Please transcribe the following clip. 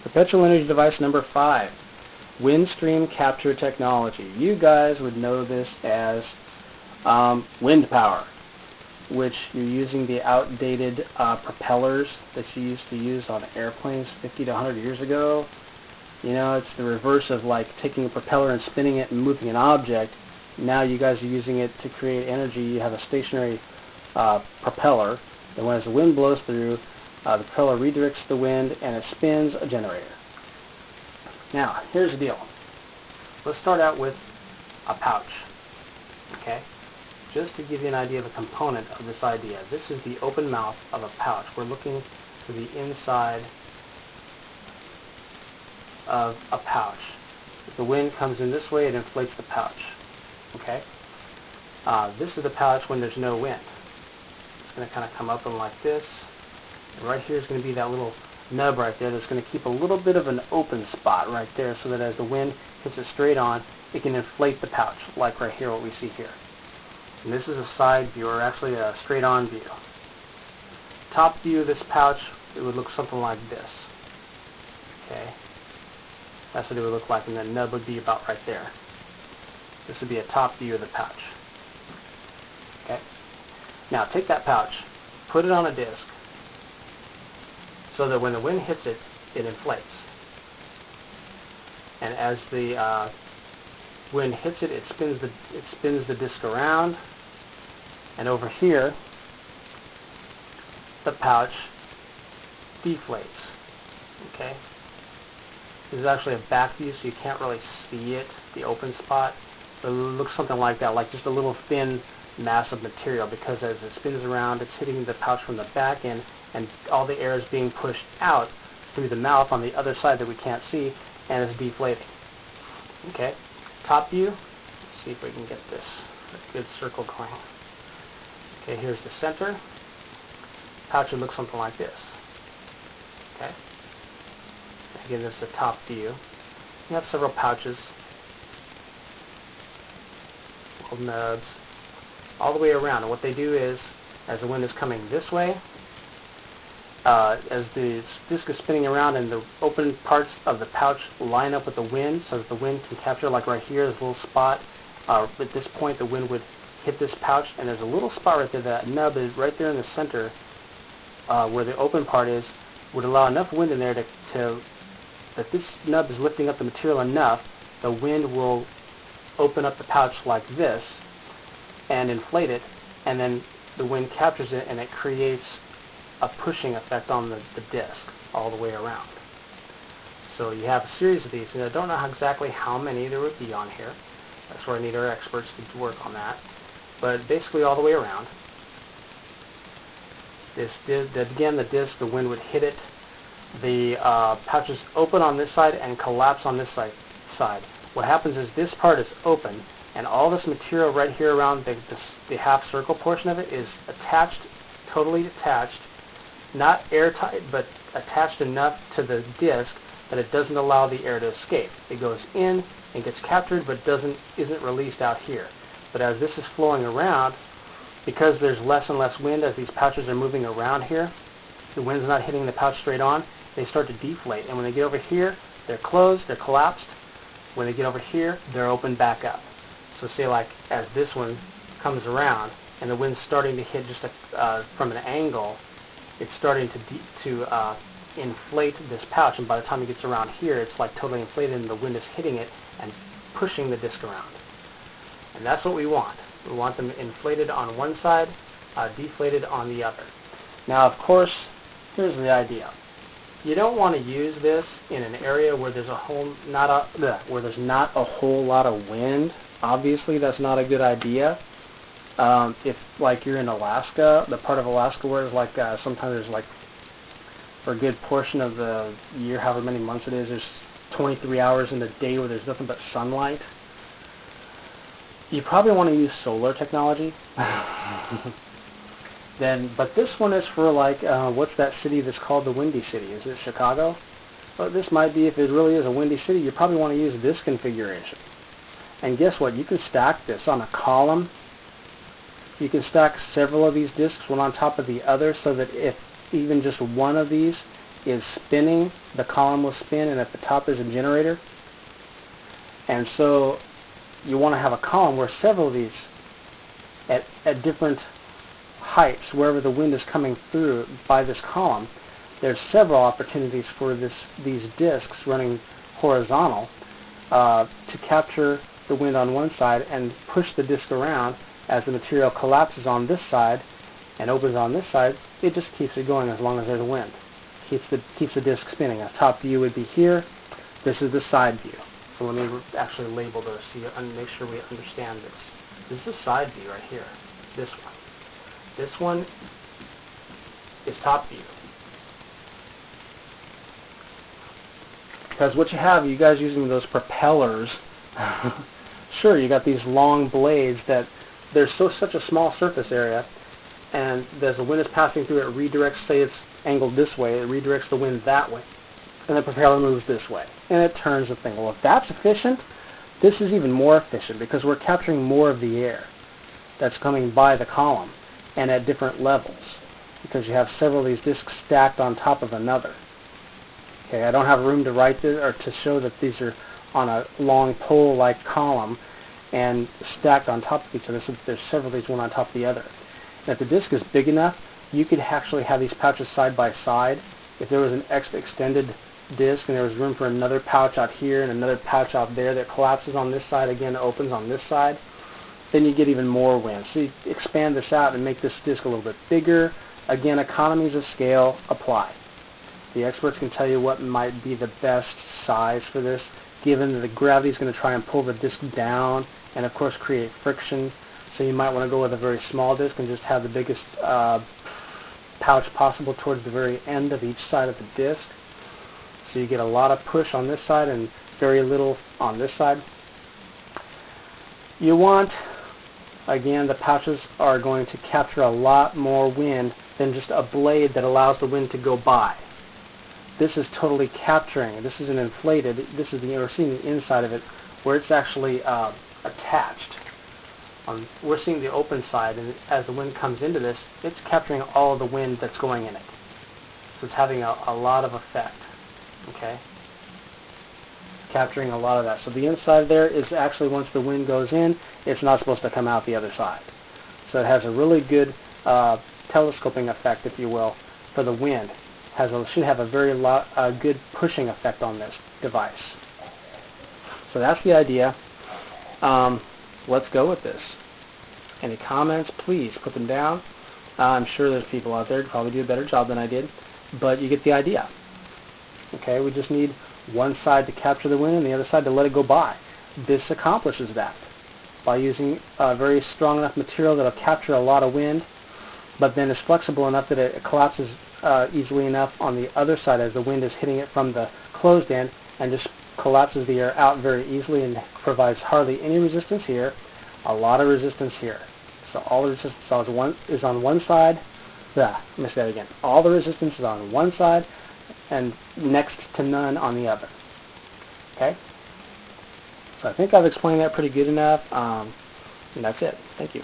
Perpetual energy device number 5, Windstream capture technology. You guys would know this as wind power, which you're using the outdated propellers that you used to use on airplanes 50 to 100 years ago. You know, it's the reverse of like taking a propeller and spinning it and moving an object. Now you guys are using it to create energy. You have a stationary propeller, and when the wind blows through, the propeller redirects the wind and it spins a generator. Now, here's the deal. Let's start out with a pouch. Okay? Just to give you an idea of a component of this idea, this is the open mouth of a pouch. We're looking to the inside of a pouch. If the wind comes in this way, it inflates the pouch. Okay? This is the pouch when there's no wind. It's going to kind of come up and like this. And right here is going to be that little nub right there that's going to keep a little bit of an open spot right there so that as the wind hits it straight on, it can inflate the pouch, like right here, what we see here. And this is a side view, or actually a straight-on view. Top view of this pouch, it would look something like this. Okay? That's what it would look like, and the nub would be about right there. This would be a top view of the pouch. Okay? Now, take that pouch, put it on a disc, so that when the wind hits it, it inflates. And as the wind hits it, it spins the disc around, and over here, the pouch deflates. Okay. This is actually a back view, so you can't really see it, the open spot. But it looks something like that, like just a little thin mass of material, because as it spins around, it's hitting the pouch from the back end, and all the air is being pushed out through the mouth on the other side that we can't see, and it's deflating. Okay, top view. Let's see if we can get this a good circle going. Okay, here's the center. Pouch would look something like this. Okay. Again, this is the top view. You have several pouches, little nubs, all the way around. And what they do is, as the wind is coming this way, as the disc is spinning around and the open parts of the pouch line up with the wind so that the wind can capture, like right here, this little spot. At this point, the wind would hit this pouch, and there's a little spot right there. That nub is right there in the center where the open part is, would allow enough wind in there that this nub is lifting up the material enough, the wind will open up the pouch like this and inflate it, and then the wind captures it and it creates a pushing effect on the disc all the way around. So you have a series of these, and I don't know exactly how many there would be on here. That's where I need our experts to work on that. But basically all the way around. Again, the disc, the wind would hit it. The pouch is open on this side and collapse on this side. What happens is this part is open, and all this material right here around the half circle portion of it is attached, totally attached, not airtight, but attached enough to the disc that it doesn't allow the air to escape. It goes in and gets captured, but isn't released out here. But as this is flowing around, because there's less and less wind as these pouches are moving around here, the wind's not hitting the pouch straight on, they start to deflate. And when they get over here, they're closed, they're collapsed. When they get over here, they're opened back up. So say like as this one comes around and the wind's starting to hit just from an angle, it's starting to inflate this pouch, and by the time it gets around here, it's like totally inflated and the wind is hitting it and pushing the disc around. And that's what we want. We want them inflated on one side, deflated on the other. Now, of course, here's the idea. You don't want to use this in an area where there's not a whole lot of wind. Obviously, that's not a good idea. If like you're in Alaska, the part of Alaska where it's like sometimes there's like for a good portion of the year, however many months it is, there's 23 hours in the day where there's nothing but sunlight. You probably want to use solar technology. But this one is for like, what's that city that's called the Windy City? Is it Chicago? Well, this might be, if it really is a windy city, you probably want to use this configuration. And guess what? You can stack this on a column. You can stack several of these discs one on top of the other so that if even just one of these is spinning. The column will spin, and at the top is a generator. And so you want to have a column where several of these at different heights, wherever the wind is coming through by this column, there's several opportunities for these discs running horizontal to capture the wind on one side and push the disc around as the material collapses on this side and opens on this side. It just keeps it going as long as there's wind. Keeps the disc spinning. A top view would be here. This is the side view. So let me actually label those so you make sure we understand this. This is the side view right here. This one. This one is top view. Because what you have, you guys using those propellers, sure, you got these long blades that there's such a small surface area, and as the wind is passing through, it redirects, say it's angled this way, it redirects the wind that way, and the propeller moves this way, and it turns the thing. Well, if that's efficient, this is even more efficient because we're capturing more of the air that's coming by the column and at different levels because you have several of these discs stacked on top of another. Okay, I don't have room to write this or to show that these are on a long pole-like column and stacked on top of each other, so there's several of these one on top of the other. And if the disc is big enough, you could actually have these pouches side by side. If there was an extended disc and there was room for another pouch out here and another pouch out there that collapses on this side, again opens on this side, then you get even more wind. So you expand this out and make this disc a little bit bigger. Again, economies of scale apply. The experts can tell you what might be the best size for this, given that the gravity is going to try and pull the disc down and, of course, create friction. So you might want to go with a very small disc and just have the biggest pouch possible towards the very end of each side of the disc. So you get a lot of push on this side and very little on this side. You want, again, the pouches are going to capture a lot more wind than just a blade that allows the wind to go by. This is totally capturing. This isn't inflated. This is we're seeing the inside of it where it's actually attached. We're seeing the open side, and as the wind comes into this, it's capturing all of the wind that's going in it. So it's having a lot of effect. Okay? Capturing a lot of that. So the inside there is actually, once the wind goes in, it's not supposed to come out the other side. So it has a really good telescoping effect, if you will, for the wind. Should have a very good pushing effect on this device. So that's the idea. Let's go with this. Any comments, please put them down. I'm sure there's people out there who probably do a better job than I did, but you get the idea. Okay, we just need one side to capture the wind and the other side to let it go by. This accomplishes that by using a very strong enough material that will capture a lot of wind, but then is flexible enough that it collapses easily enough on the other side as the wind is hitting it from the closed end and just collapses the air out very easily and provides hardly any resistance here, a lot of resistance here. So all the resistance is on one side. Let me say that again. All the resistance is on one side and next to none on the other. Okay? So I think I've explained that pretty good enough. And that's it. Thank you.